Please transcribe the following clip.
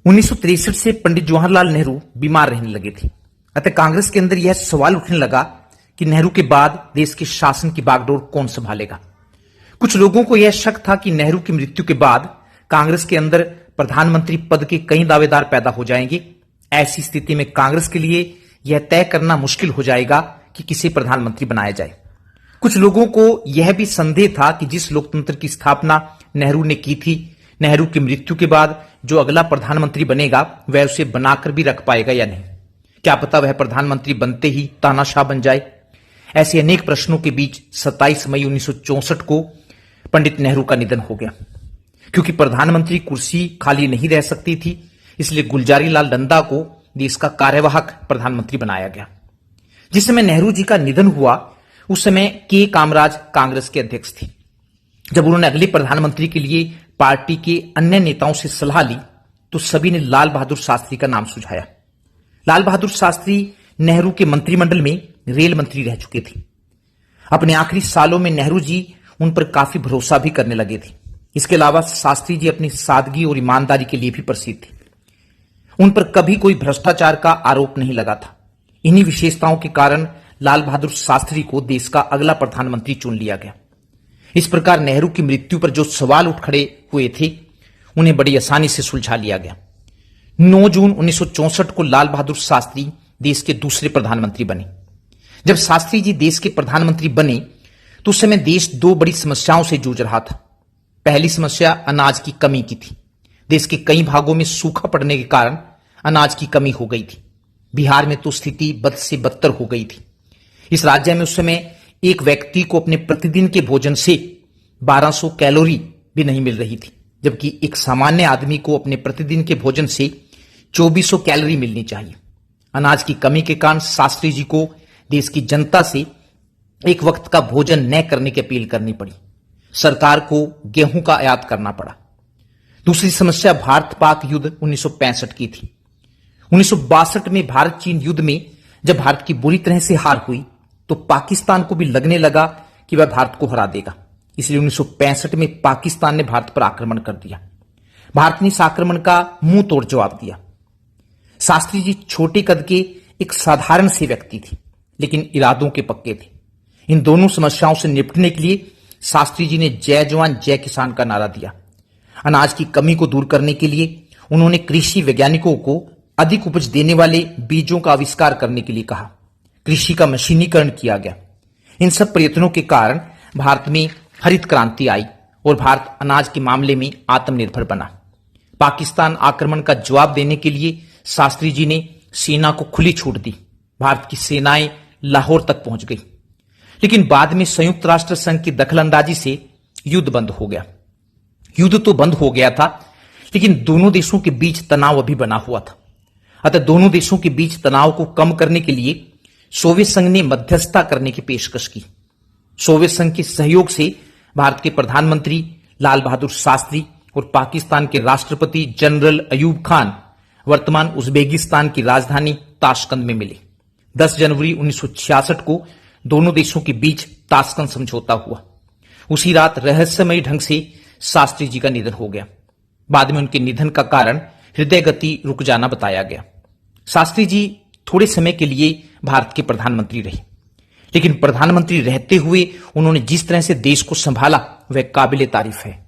1963 से पंडित जवाहरलाल नेहरू बीमार रहने लगे थे। अतः कांग्रेस के अंदर यह सवाल उठने लगा कि नेहरू के बाद देश के शासन की बागडोर कौन संभालेगा। कुछ लोगों को यह शक था कि नेहरू की मृत्यु के बाद कांग्रेस के अंदर प्रधानमंत्री पद के कई दावेदार पैदा हो जाएंगे। ऐसी स्थिति में कांग्रेस के लिए यह तय करना मुश्किल हो जाएगा कि किसे प्रधानमंत्री बनाया जाए। कुछ लोगों को यह भी संदेह था कि जिस लोकतंत्र की स्थापना नेहरू ने की थी, नेहरू की मृत्यु के बाद जो अगला प्रधानमंत्री बनेगा वह उसे बनाकर भी रख पाएगा या नहीं। क्या पता वह प्रधानमंत्री बनते ही तानाशाह बन जाए। ऐसे अनेक प्रश्नों के बीच 27 मई 1964 को पंडित नेहरू का निधन हो गया। क्योंकि प्रधानमंत्री कुर्सी खाली नहीं रह सकती थी, इसलिए गुलजारी लाल नंदा को देश का कार्यवाहक प्रधानमंत्री बनाया गया। जिस समय नेहरू जी का निधन हुआ उस समय के कामराज कांग्रेस के अध्यक्ष थे। जब उन्होंने अगले प्रधानमंत्री के लिए पार्टी के अन्य नेताओं से सलाह ली तो सभी ने लाल बहादुर शास्त्री का नाम सुझाया। लाल बहादुर शास्त्री नेहरू के मंत्रिमंडल में रेल मंत्री रह चुके थे। अपने आखिरी सालों में नेहरू जी उन पर काफी भरोसा भी करने लगे थे। इसके अलावा शास्त्री जी अपनी सादगी और ईमानदारी के लिए भी प्रसिद्ध थे। उन पर कभी कोई भ्रष्टाचार का आरोप नहीं लगा था। इन्हीं विशेषताओं के कारण लाल बहादुर शास्त्री को देश का अगला प्रधानमंत्री चुन लिया गया। इस प्रकार नेहरू की मृत्यु पर जो सवाल उठ खड़े हुए थे उन्हें बड़ी आसानी से सुलझा लिया गया। 9 जून 1964 को लाल बहादुर शास्त्री देश के दूसरे प्रधानमंत्री बने। जब शास्त्री जी देश के प्रधानमंत्री बने तो उस समय देश दो बड़ी समस्याओं से जूझ रहा था। पहली समस्या अनाज की कमी की थी। देश के कई भागों में सूखा पड़ने के कारण अनाज की कमी हो गई थी। बिहार में तो स्थिति बद से बदतर हो गई थी। इस राज्य में उस समय एक व्यक्ति को अपने प्रतिदिन के भोजन से 1200 कैलोरी भी नहीं मिल रही थी, जबकि एक सामान्य आदमी को अपने प्रतिदिन के भोजन से 2400 कैलोरी मिलनी चाहिए। अनाज की कमी के कारण शास्त्री जी को देश की जनता से एक वक्त का भोजन न करने की अपील करनी पड़ी। सरकार को गेहूं का आयात करना पड़ा। दूसरी समस्या भारत पाक युद्ध 1965 की थी। 1962 में भारत चीन युद्ध में जब भारत की बुरी तरह से हार हुई तो पाकिस्तान को भी लगने लगा कि वह भारत को हरा देगा। इसलिए 1965 में पाकिस्तान ने भारत पर आक्रमण कर दिया। भारत ने इस आक्रमण का मुंह तोड़ जवाब दिया। शास्त्री जी छोटे कद के एक साधारण से व्यक्ति थे, लेकिन इरादों के पक्के थे। इन दोनों समस्याओं से निपटने के लिए शास्त्री जी ने जय जवान जय किसान का नारा दिया। अनाज की कमी को दूर करने के लिए उन्होंने कृषि वैज्ञानिकों को अधिक उपज देने वाले बीजों का आविष्कार करने के लिए कहा। कृषि का मशीनीकरण किया गया। इन सब प्रयत्नों के कारण भारत में हरित क्रांति आई और भारत अनाज के मामले में आत्मनिर्भर बना। पाकिस्तान आक्रमण का जवाब देने के लिए शास्त्री जी ने सेना को खुली छूट दी। भारत की सेनाएं लाहौर तक पहुंच गई। लेकिन बाद में संयुक्त राष्ट्र संघ की दखलंदाजी से युद्ध बंद हो गया। युद्ध तो बंद हो गया था, लेकिन दोनों देशों के बीच तनाव अभी बना हुआ था। अतः दोनों देशों के बीच तनाव को कम करने के लिए सोवियत संघ ने मध्यस्थता करने की पेशकश की। सोवियत संघ के सहयोग से भारत के प्रधानमंत्री लाल बहादुर शास्त्री और पाकिस्तान के राष्ट्रपति जनरल अयूब खान वर्तमान उज्बेकिस्तान की राजधानी ताशकंद में मिले। 10 जनवरी 1966 को दोनों देशों के बीच ताशकंद समझौता हुआ। उसी रात रहस्यमयी ढंग से शास्त्री जी का निधन हो गया। बाद में उनके निधन का कारण हृदय गति रुक जाना बताया गया। शास्त्री जी थोड़े समय के लिए भारत के प्रधानमंत्री रहे, लेकिन प्रधानमंत्री रहते हुए उन्होंने जिस तरह से देश को संभाला वह काबिले तारीफ है।